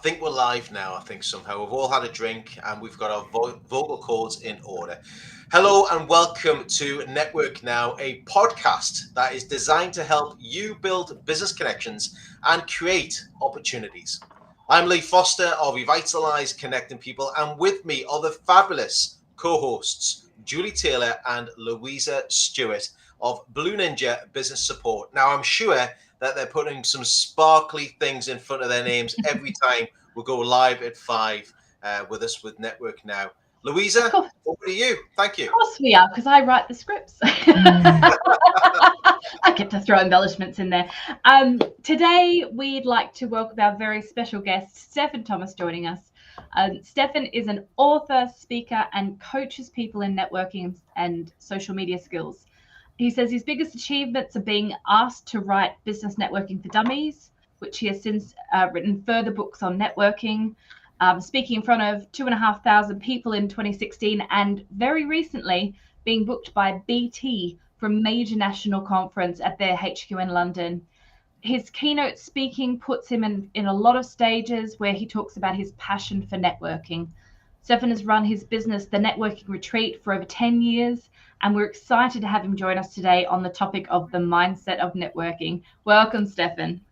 think we're live now. I think somehow we've all had a drink and we've got our vocal cords in order. Hello and welcome to Network Now, a podcast that is designed to help you build business connections and create opportunities. I'm Lee Foster of Revitalize Connecting People, and with me are the fabulous co-hosts Julie Taylor and Louisa Stewart of Blue Ninja Business Support. Now, I'm sure that they're putting some sparkly things in front of their names every time we go live at 5 with us with Network Now. Louisa, over to you. Thank you. Of course we are, because I write the scripts. I get to throw embellishments in there. Today, we'd like to welcome our very special guest, Stefan Thomas, joining us. Stefan is an author, speaker, and coaches people in networking and social media skills. He says his biggest achievements are being asked to write Business Networking for Dummies, which he has since written further books on networking, speaking in front of 2,500 people in 2016, and very recently being booked by BT for a major national conference at their HQ in London. His keynote speaking puts him in a lot of stages where he talks about his passion for networking. Stefan has run his business, The Networking Retreat, for over 10 years, and we're excited to have him join us today on the topic of the mindset of networking. Welcome, Stefan.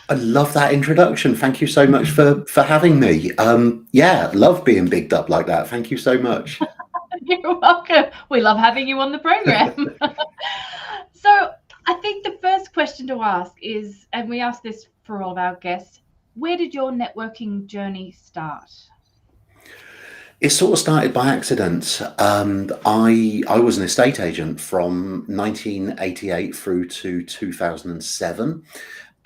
I love that introduction. Thank you so much for having me. Love being bigged up like that. Thank you so much. You're welcome. We love having you on the program. So I think the first question to ask is, and we ask this for all of our guests, where did your networking journey start? It sort of started by accident. I was an estate agent from 1988 through to 2007.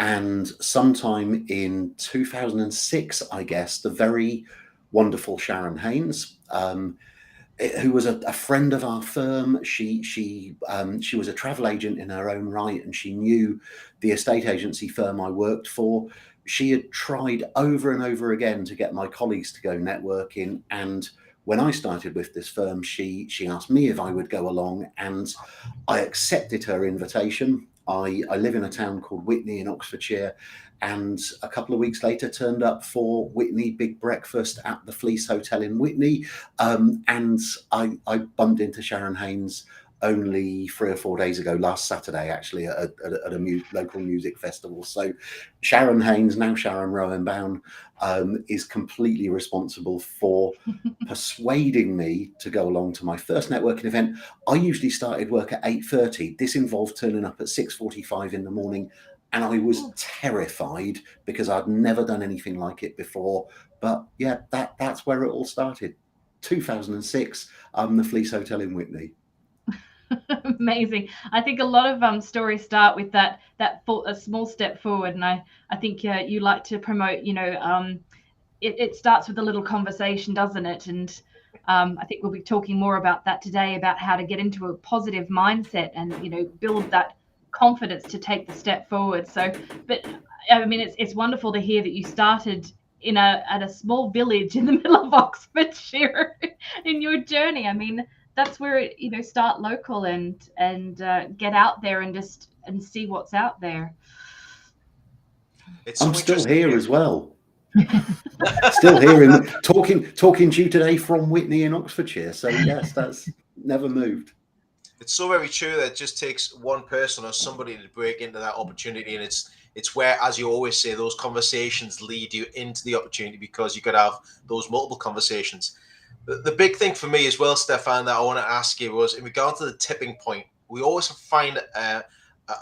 And sometime in 2006, I guess, the very wonderful Sharon Haynes, who was a friend of our firm, she was a travel agent in her own right, and she knew the estate agency firm I worked for. She had tried over and over again to get my colleagues to go networking, and when I started with this firm, she asked me if I would go along, and I accepted her invitation. I live in a town called Witney in Oxfordshire, and a couple of weeks later turned up for Witney Big Breakfast at the Fleece Hotel in Witney, and I bumped into Sharon Haynes only 3 or 4 days ago, last Saturday actually, at a local music festival. So Sharon Haynes, now Sharon Rowenbaum, is completely responsible for persuading me to go along to my first networking event. I usually started work at 8:30. This involved turning up at 6:45 in the morning, and I was terrified because I'd never done anything like it before. But yeah, that's where it all started. 2006, the Fleece Hotel in Witney. Amazing. I think a lot of stories start with that a small step forward, and I think you like to promote. It starts with a little conversation, doesn't it? And I think we'll be talking more about that today, about how to get into a positive mindset and build that confidence to take the step forward. So, but I mean, it's wonderful to hear that you started at a small village in the middle of Oxfordshire in your journey. I mean, that's where start local and get out there and see what's out there. I'm still here as well. Still here talking to you today from Witney in Oxfordshire. So yes, that's never moved. It's so very true that it just takes one person or somebody to break into that opportunity, and it's where, as you always say, those conversations lead you into the opportunity, because you could have those multiple conversations. The big thing for me as well, Stefan, that I want to ask you was in regard to the tipping point. We always find a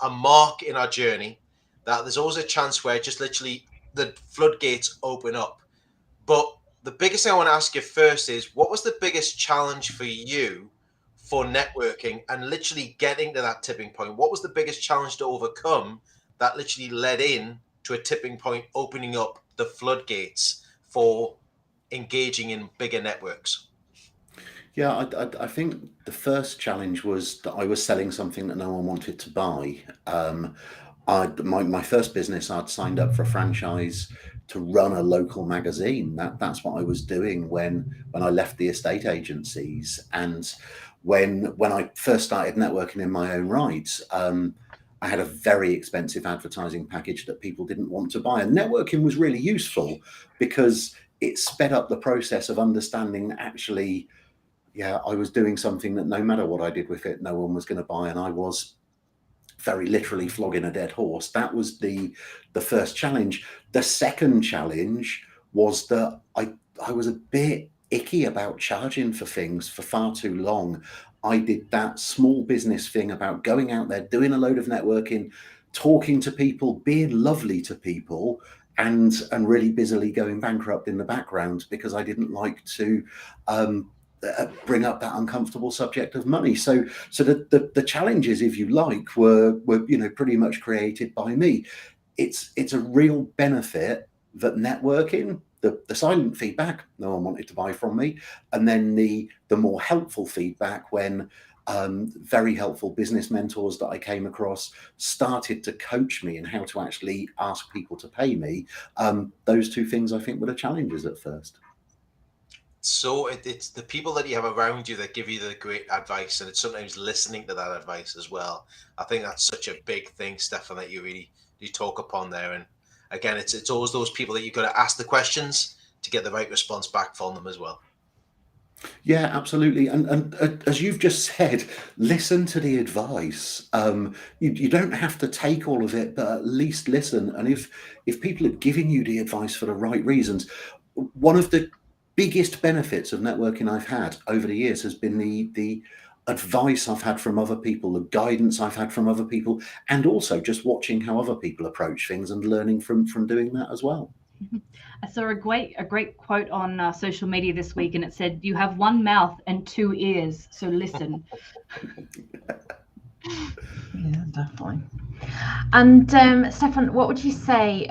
mark in our journey that there's always a chance where just literally the floodgates open up. But the biggest thing I want to ask you first is, what was the biggest challenge for you for networking and literally getting to that tipping point? What was the biggest challenge to overcome that literally led in to a tipping point, opening up the floodgates for engaging in bigger networks? Yeah, I think the first challenge was that I was selling something that no one wanted to buy. My first business, I'd signed up for a franchise to run a local magazine. That's what I was doing when I left the estate agencies. And when I first started networking in my own right, I I had a very expensive advertising package that people didn't want to buy. And networking was really useful because it sped up the process of understanding actually, yeah, I was doing something that no matter what I did with it, no one was going to buy. And I was very literally flogging a dead horse. That was the first challenge. The second challenge was that I was a bit icky about charging for things for far too long. I did that small business thing about going out there, doing a load of networking, talking to people, being lovely to people, and really busily going bankrupt in the background because I didn't like to bring up that uncomfortable subject of money. So the challenges, if you like, were pretty much created by me. It's a real benefit that networking, the silent feedback, no one wanted to buy from me, and then the more helpful feedback when very helpful business mentors that I came across started to coach me in how to actually ask people to pay me. Those two things I think were the challenges at first. So it's the people that you have around you that give you the great advice, and it's sometimes listening to that advice as well. I think that's such a big thing, Stefan, that you talk upon there. And again, it's always those people that you've got to ask the questions to get the right response back from them as well. Yeah, absolutely. And as you've just said, listen to the advice. You don't have to take all of it, but at least listen. And if people are giving you the advice for the right reasons, one of the biggest benefits of networking I've had over the years has been the advice I've had from other people, the guidance I've had from other people, and also just watching how other people approach things and learning from doing that as well. I saw a great quote on social media this week, and it said, "You have one mouth and two ears, so listen." Yeah, definitely. And Stefan, what would you say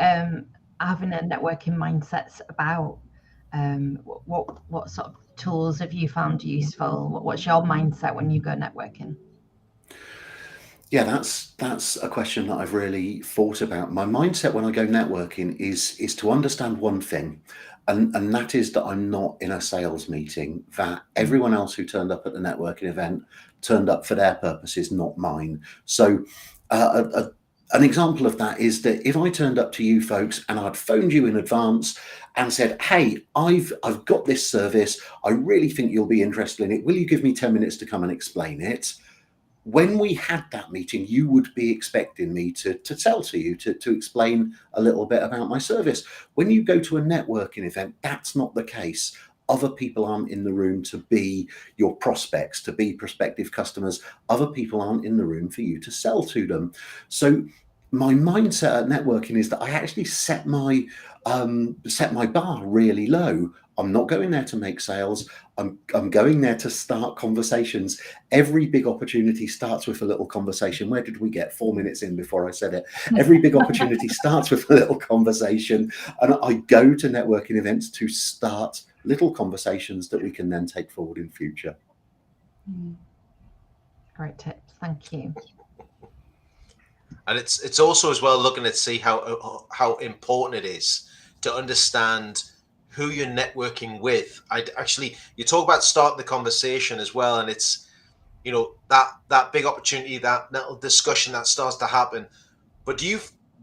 having a networking mindset's about? What sort of tools have you found useful? What's your mindset when you go networking? Yeah, that's a question that I've really thought about. My mindset when I go networking is to understand one thing, and that is that I'm not in a sales meeting, that everyone else who turned up at the networking event turned up for their purposes, not mine. So an example of that is that if I turned up to you folks and I'd phoned you in advance and said, "Hey, I've got this service, I really think you'll be interested in it. Will you give me 10 minutes to come and explain it?" When we had that meeting, you would be expecting me to sell to you, to explain a little bit about my service. When you go to a networking event, that's not the case. Other people aren't in the room to be your prospects, to be prospective customers. Other people aren't in the room for you to sell to them. So my mindset at networking is that I actually set my bar really low. I'm not going there to make sales. I'm going there to start conversations. Every big opportunity starts with a little conversation. Where did we get 4 minutes in before I said it? Every big opportunity starts with a little conversation. And I go to networking events to start little conversations that we can then take forward in future. Great tips. Thank you. And it's also as well looking at see how important it is to understand who you're networking with. You talk about starting the conversation as well, and it's that big opportunity, that little discussion that starts to happen. But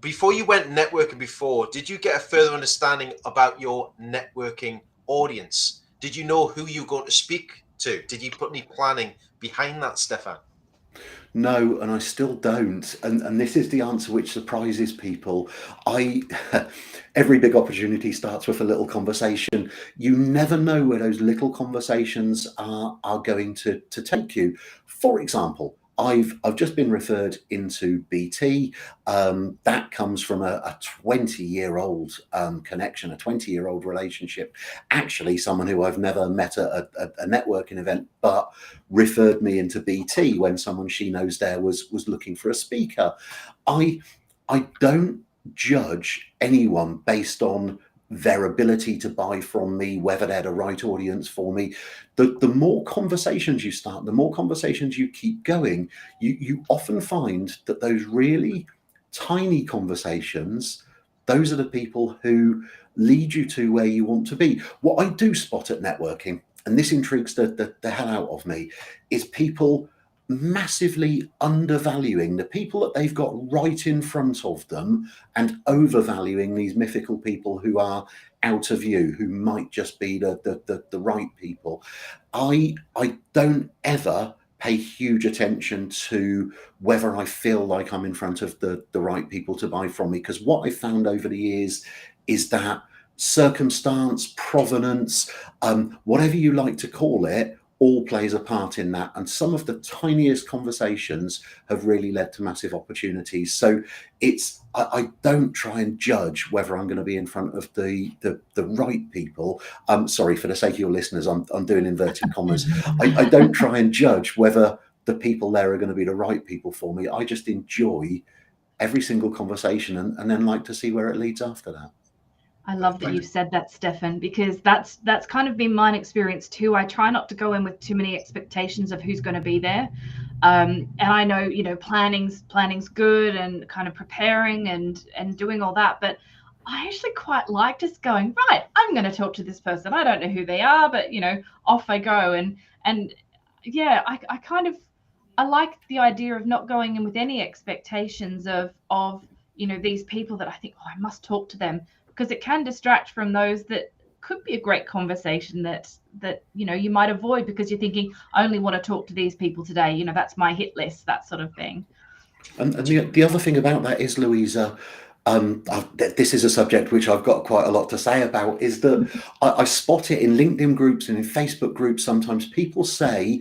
before you went networking before, did you get a further understanding about your networking audience? Did you know who you're going to speak to? Did you put any planning behind that, Stefan? No, and I still don't. And this is the answer which surprises people. Every big opportunity starts with a little conversation. You never know where those little conversations are going to take you. For example, I've just been referred into BT. That comes from a 20-year-old connection, a 20-year-old relationship. Actually, someone who I've never met at a networking event, but referred me into BT when someone she knows there was looking for a speaker. I don't judge anyone based on their ability to buy from me, whether they're the right audience for me. The more conversations you start, the more conversations you keep going, you often find that those really tiny conversations, those are the people who lead you to where you want to be. What I do spot at networking, and this intrigues the hell out of me, is people massively undervaluing the people that they've got right in front of them and overvaluing these mythical people who are out of view, who might just be the right people. I don't ever pay huge attention to whether I feel like I'm in front of the right people to buy from me, because what I've found over the years is that circumstance, provenance, whatever you like to call it, all plays a part in that. And some of the tiniest conversations have really led to massive opportunities. So I don't try and judge whether I'm going to be in front of the right people. Sorry, for the sake of your listeners, I'm doing inverted commas. I don't try and judge whether the people there are going to be the right people for me. I just enjoy every single conversation and then like to see where it leads after that. I love that you've said that, Stefan, because that's kind of been my experience too. I try not to go in with too many expectations of who's going to be there. And I know, planning's good and kind of preparing and doing all that. But I actually quite like just going, right, I'm going to talk to this person. I don't know who they are, but, off I go. And yeah, I like the idea of not going in with any expectations of these people that I think, I must talk to them, because it can distract from those that could be a great conversation that you might avoid because you're thinking, I only want to talk to these people today. That's my hit list, that sort of thing. And the other thing about that is, Louisa, this is a subject which I've got quite a lot to say about, is that I spot it in LinkedIn groups and in Facebook groups. Sometimes people say,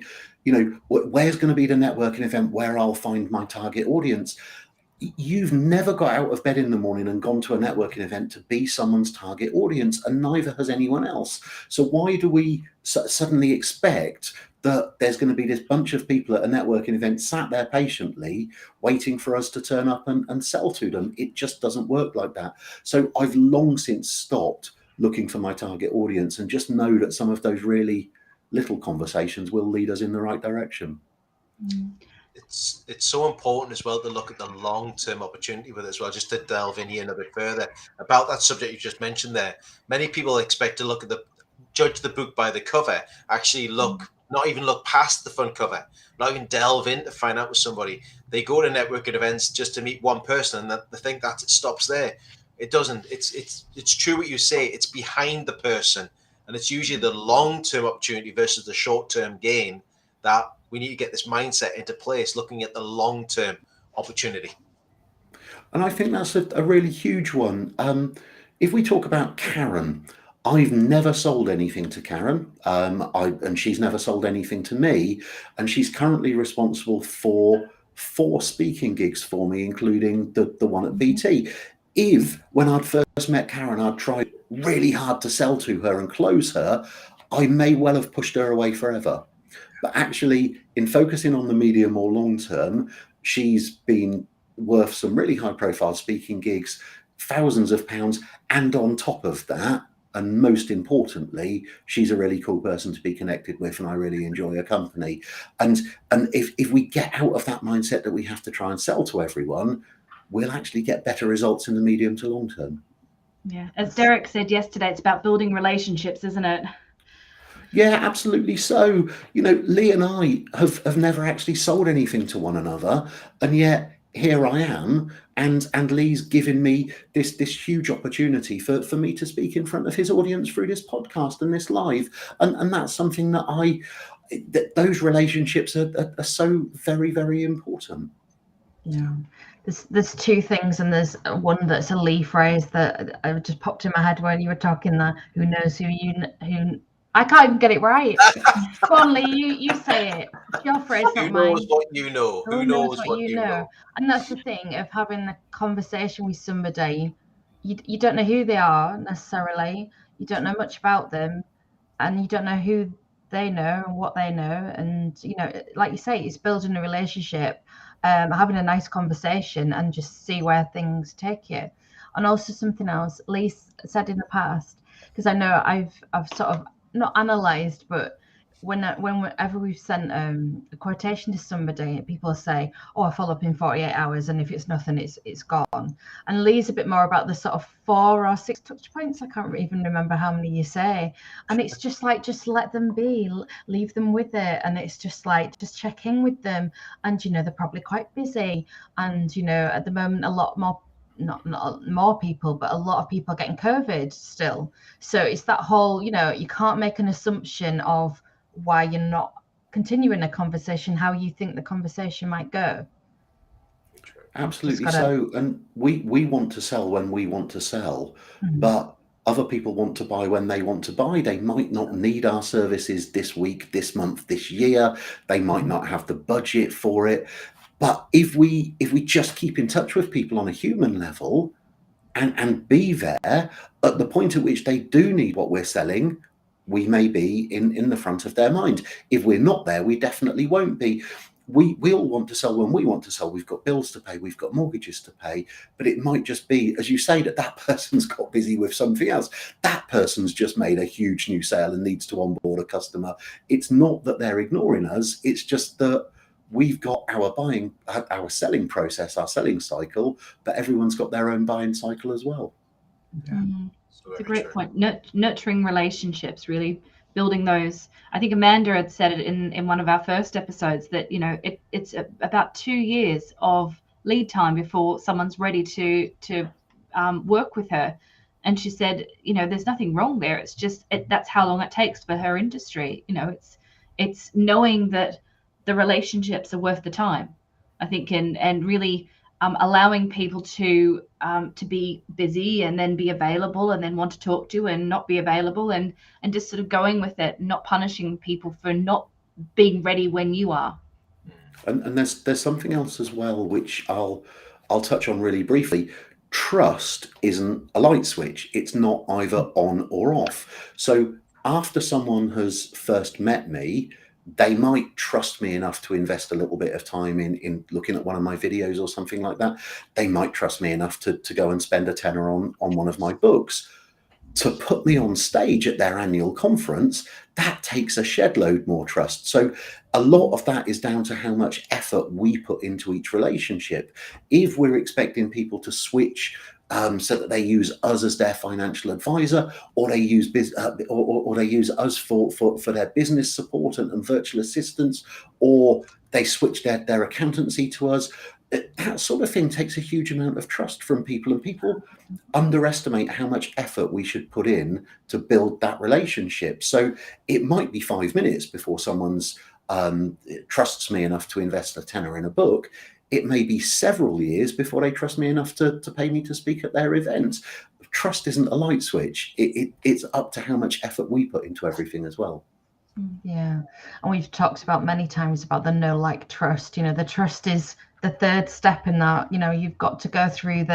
where's going to be the networking event where I'll find my target audience? You've never got out of bed in the morning and gone to a networking event to be someone's target audience, and neither has anyone else. So why do we suddenly expect that there's going to be this bunch of people at a networking event sat there patiently waiting for us to turn up and sell to them? It just doesn't work like that. So I've long since stopped looking for my target audience and just know that some of those really little conversations will lead us in the right direction. It's so important as well to look at the long-term opportunity with it as well. Just to delve in here a bit further about that subject you just mentioned there. Many people expect to judge the book by the cover, actually not even look past the front cover, not even delve in to find out with somebody. They go to networking events just to meet one person, and they think that it stops there. It doesn't. It's true what you say. It's behind the person, and it's usually the long-term opportunity versus the short-term gain that we need to get this mindset into place, looking at the long-term opportunity. And I think that's a really huge one. If we talk about Karen, I've never sold anything to Karen, and she's never sold anything to me. And she's currently responsible for 4 speaking gigs for me, including the one at BT. If, when I'd first met Karen, I'd tried really hard to sell to her and close her, I may well have pushed her away forever. But actually, in focusing on the medium or long term, she's been worth some really high profile speaking gigs, thousands of pounds. And on top of that, and most importantly, she's a really cool person to be connected with, and I really enjoy her company. And if we get out of that mindset that we have to try and sell to everyone, we'll actually get better results in the medium to long term. Yeah. As Derek said yesterday, it's about building relationships, isn't it? Yeah, absolutely. So, Lee and I have never actually sold anything to one another, and yet here I am, and Lee's given me this huge opportunity for me to speak in front of his audience through this podcast and this live, and that's something that those relationships are so very, very important. Yeah. There's 2 things, and there's one that's a Lee phrase that just popped in my head when you were talking there. Who knows who I can't even get it right. Go on, Lee, you say it. It's your phrase, not mine. Who knows what you know? Who knows what you know? And that's the thing of having a conversation with somebody. You don't know who they are necessarily. You don't know much about them, and you don't know who they know and what they know. And like you say, it's building a relationship, having a nice conversation, and just see where things take you. And also something else Lee said in the past, because I know I've sort of not analysed, but whenever we've sent a quotation to somebody, people say, "Oh, I follow up in 48 hours, and if it's nothing, it's gone." And Lee's a bit more about the sort of 4 or 6 touch points. I can't even remember how many you say, and it's just like, just let them be, leave them with it, and it's just like, just check in with them, and they're probably quite busy, and at the moment a lot more. Not more people, but a lot of people are getting COVID still. So it's that whole, you can't make an assumption of why you're not continuing a conversation, how you think the conversation might go. Absolutely. So, and we want to sell when we want to sell, but other people want to buy when they want to buy. They might not need our services this week, this month, this year. They might not have the budget for it. But if we just keep in touch with people on a human level and be there at the point at which they do need what we're selling, we may be in the front of their mind. If we're not there, we definitely won't be. We all want to sell when we want to sell. We've got bills to pay, we've got mortgages to pay, but it might just be, as you say, that person's got busy with something else. That person's just made a huge new sale and needs to onboard a customer. It's not that they're ignoring us, it's just that we've got our selling process, our selling cycle, but everyone's got their own buying cycle as well. Yeah. It's a great point. Nurturing relationships, really building those. I think Amanda had said it in one of our first episodes that it's about 2 years of lead time before someone's ready to work with her. And she said, there's nothing wrong there. It's just that's how long it takes for her industry. It's knowing that the relationships are worth the time, I think, and really allowing people to be busy and then be available and then want to talk to and not be available and just sort of going with it, not punishing people for not being ready when you are. And there's something else as well, which I'll touch on really briefly. Trust isn't a light switch. It's not either on or off. So after someone has first met me, they might trust me enough to invest a little bit of time in looking at one of my videos or something like that. They might trust me enough to go and spend a tenner on one of my books. To put me on stage at their annual conference, that takes a shed load more trust. So a lot of that is down to how much effort we put into each relationship. If we're expecting people to switch so that they use us as their financial advisor, or they use or they use us for their business support and virtual assistance, or they switch their accountancy to us, that sort of thing takes a huge amount of trust from people, and people underestimate how much effort we should put in to build that relationship. So it might be 5 minutes before someone's trusts me enough to invest a tenner in a book. It may be several years before they trust me enough to pay me to speak at their events. Trust isn't a light switch. It's up to how much effort we put into everything as well. Yeah. And we've talked about many times about the know, like, trust. The trust is the third step in that. You've got to go through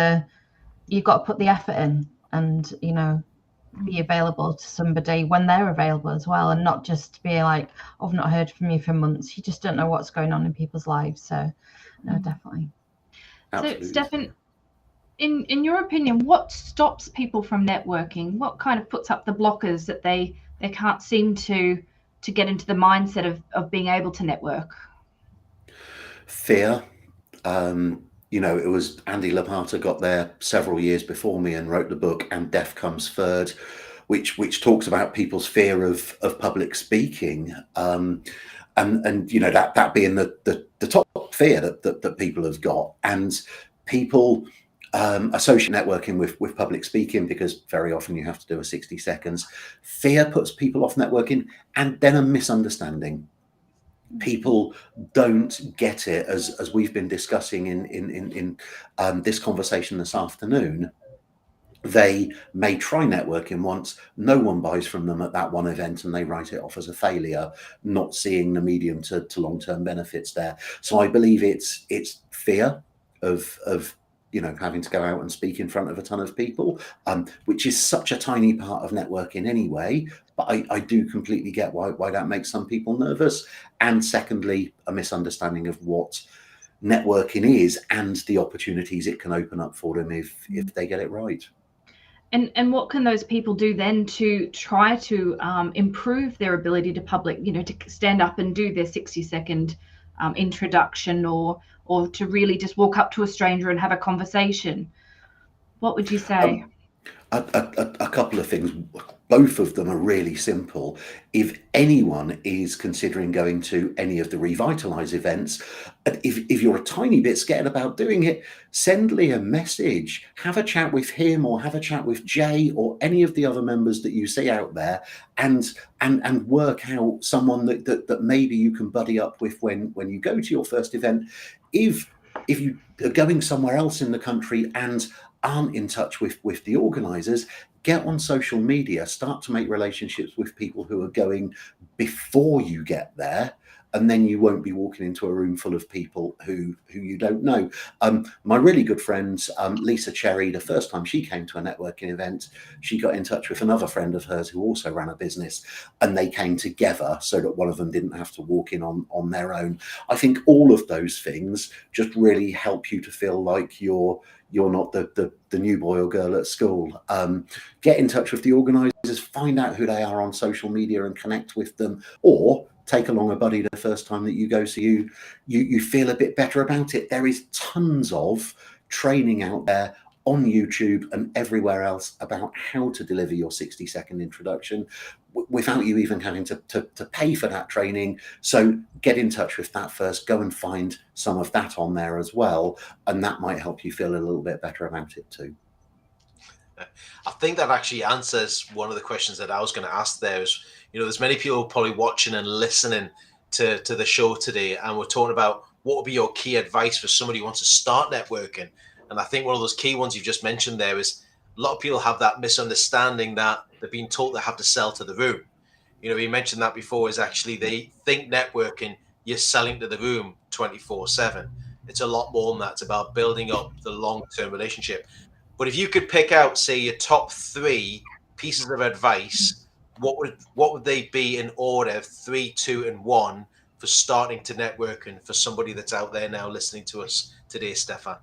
you've got to put the effort in and, be available to somebody when they're available as well, and not just be like, oh, I've not heard from you for months. You just don't know what's going on in people's lives. So no, definitely. Absolutely. So Stefan, in your opinion, what stops people from networking? What kind of puts up the blockers that they can't seem to get into the mindset of being able to network? Fear. It was Andy Lapata got there several years before me and wrote the book And Death Comes Third, which talks about people's fear of public speaking, and that being the top fear that people have got, and people associate networking with public speaking because very often you have to do a 60 seconds. Fear puts people off networking, and then a misunderstanding. People don't get it, as we've been discussing in this conversation this afternoon. They may try networking once, no one buys from them at that one event, and they write it off as a failure, not seeing the medium to long-term benefits there. So I believe it's fear of having to go out and speak in front of a ton of people, which is such a tiny part of networking anyway. But I do completely get why that makes some people nervous. And secondly, a misunderstanding of what networking is and the opportunities it can open up for them if they get it right. And what can those people do then to try to improve their ability to public, to stand up and do their 60-second introduction, or to really just walk up to a stranger and have a conversation? What would you say? A couple of things. Both of them are really simple. If anyone is considering going to any of the Revitalise events, if you're a tiny bit scared about doing it, send Lee a message, have a chat with him, or have a chat with Jay or any of the other members that you see out there, and work out someone that maybe you can buddy up with when you go to your first event. If you are going somewhere else in the country and aren't in touch with the organisers, get on social media, start to make relationships with people who are going before you get there, and then you won't be walking into a room full of people who you don't know. My really good friend, Lisa Cherry, the first time she came to a networking event, she got in touch with another friend of hers who also ran a business, and they came together so that one of them didn't have to walk in on their own. I think all of those things just really help you to feel like you're not the new boy or girl at school. Get in touch with the organisers, find out who they are on social media and connect with them, or take along a buddy the first time that you go so you feel a bit better about it. There is tons of training out there on YouTube and everywhere else about how to deliver your 60-second introduction without you even having to pay for that training. So get in touch with that first, go and find some of that on there as well, and that might help you feel a little bit better about it too. I think that actually answers one of the questions that I was going to ask there. Is, there's many people probably watching and listening to the show today, and we're talking about what would be your key advice for somebody who wants to start networking. And I think one of those key ones you've just mentioned there is a lot of people have that misunderstanding that they're being told they have to sell to the room. You mentioned that before, is actually they think networking, you're selling to the room 24/7. It's a lot more than that. It's about building up the long-term relationship. But if you could pick out, say, your top 3 pieces of advice, what would they be in order, 3, 2, and 1, for starting to networking for somebody that's out there now listening to us today, Stefan?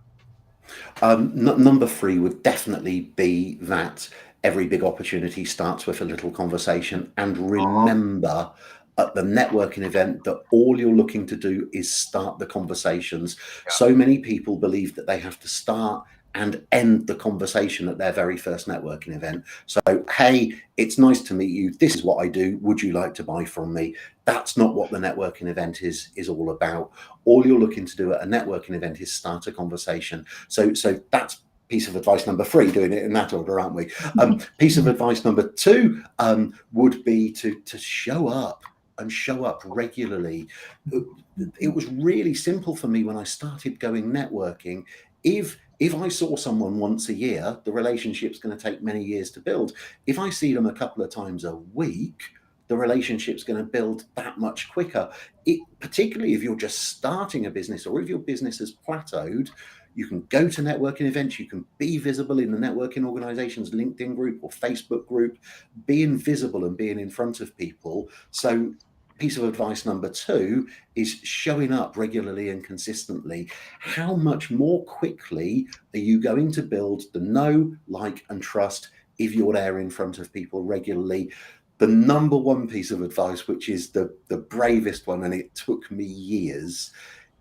Number 3 would definitely be that every big opportunity starts with a little conversation. And remember, at the networking event, that all you're looking to do is start the conversations. Yeah. So many people believe that they have to start and end the conversation at their very first networking event. So, hey, it's nice to meet you. This is what I do. Would you like to buy from me? That's not what the networking event is all about. All you're looking to do at a networking event is start a conversation. So that's piece of advice number 3, doing it in that order, aren't we? Piece of advice number 2 would be to show up, and show up regularly. It was really simple for me when I started going networking. If I saw someone once a year, the relationship's going to take many years to build. If I see them a couple of times a week, the relationship's going to build that much quicker. Particularly if you're just starting a business, or if your business has plateaued, you can go to networking events, you can be visible in the networking organization's LinkedIn group or Facebook group, being visible and being in front of people. So piece of advice number 2 is showing up regularly and consistently. How much more quickly are you going to build the know, like, and trust if you're there in front of people regularly? The number 1 piece of advice, which is the bravest one, and it took me years,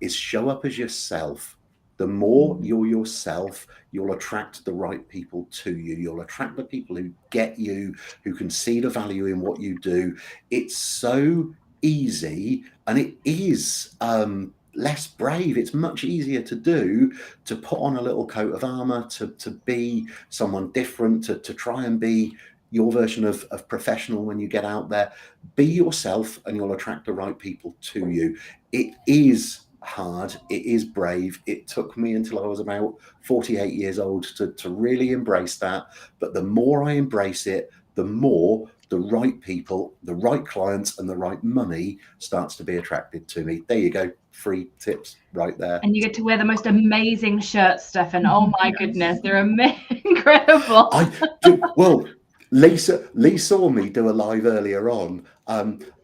is show up as yourself. The more you're yourself, you'll attract the right people to you. You'll attract the people who get you, who can see the value in what you do. It's so easy, and it is less brave. It's much easier to do, to put on a little coat of armor, to be someone different, to try and be your version of professional when you get out there. Be yourself, and you'll attract the right people to you. It is hard, it is brave. It took me until I was about 48 years old to really embrace that. But the more I embrace it, the more the right people, the right clients, and the right money starts to be attracted to me. There you go. 3 tips right there. And you get to wear the most amazing shirts, Stefan. Oh my goodness, they're incredible. Well, Lee saw me do a live earlier on.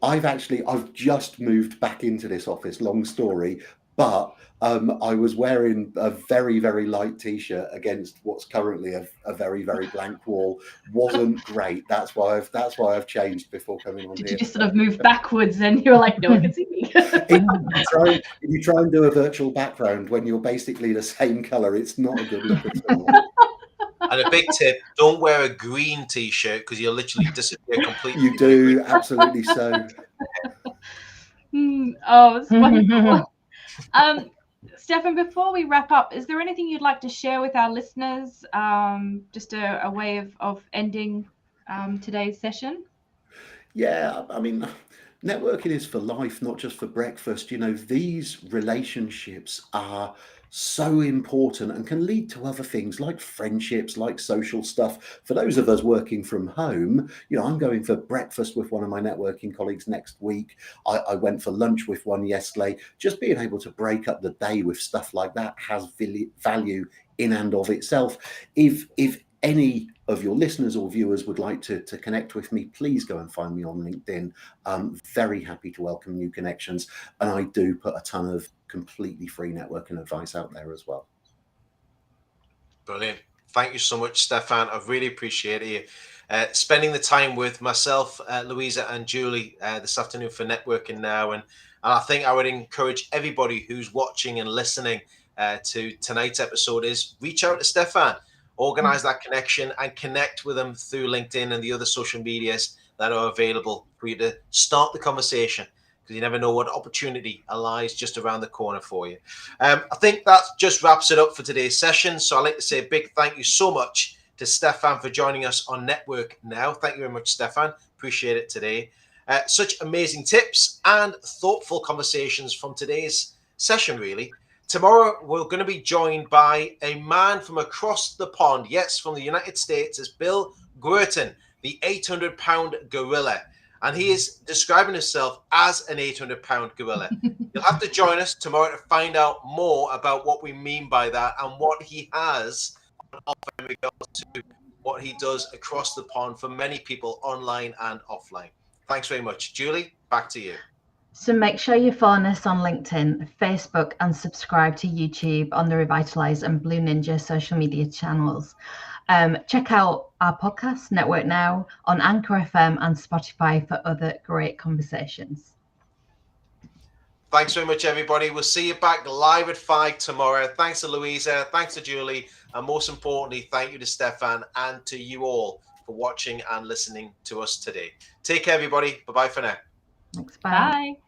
I've just moved back into this office. Long story. but I was wearing a very, very light t-shirt against what's currently a very, very blank wall. Wasn't great. That's why I've changed before coming on Did here. you just sort of move backwards and you were like, no one can see me? If you try and do a virtual background when you're basically the same color, it's not a good look at all. And a big tip, don't wear a green t-shirt because you'll literally disappear completely. You do, absolutely so. Oh, it's wonderful. Stefan, before we wrap up, is there anything you'd like to share with our listeners? Just a way of ending today's session? Yeah, I mean, networking is for life, not just for breakfast. You know, these relationships are so important and can lead to other things like friendships, like social stuff. For those of us working from home, you know, I'm going for breakfast with one of my networking colleagues next week. I went for lunch with one yesterday. Just being able to break up the day with stuff like that has value in and of itself. If any of your listeners or viewers would like to connect with me, please go and find me on LinkedIn. I'm very happy to welcome new connections, and I do put a ton of completely free networking advice out there as well. Brilliant. Thank you so much, Stefan. I really appreciate you spending the time with myself, Louisa and Julie this afternoon for Networking Now. And I think I would encourage everybody who's watching and listening to tonight's episode is reach out to Stefan, organize that connection and connect with them through LinkedIn and the other social medias that are available for you to start the conversation, because you never know what opportunity lies just around the corner for you. I think that just wraps it up for today's session. So I'd like to say a big thank you so much to Stefan for joining us on Network Now. Thank you very much, Stefan. Appreciate it today. Such amazing tips and thoughtful conversations from today's session, really. Tomorrow, we're going to be joined by a man from across the pond. Yes, from the United States. It's Bill Guertin, the 800-pound gorilla. And he is describing himself as an 800-pound gorilla. You'll have to join us tomorrow to find out more about what we mean by that and what he has on offer in regards to what he does across the pond for many people online and offline. Thanks very much. Julie, back to you. So make sure you follow us on LinkedIn, Facebook, and subscribe to YouTube on the Revitalize and Blue Ninja social media channels. Check out our podcast, Network Now, on Anchor FM and Spotify for other great conversations. Thanks very much, everybody. We'll see you back live at 5 tomorrow. Thanks to Louisa, thanks to Julie, and most importantly, thank you to Stefan and to you all for watching and listening to us today. Take care, everybody. Bye-bye for now. Thanks. Bye. Bye.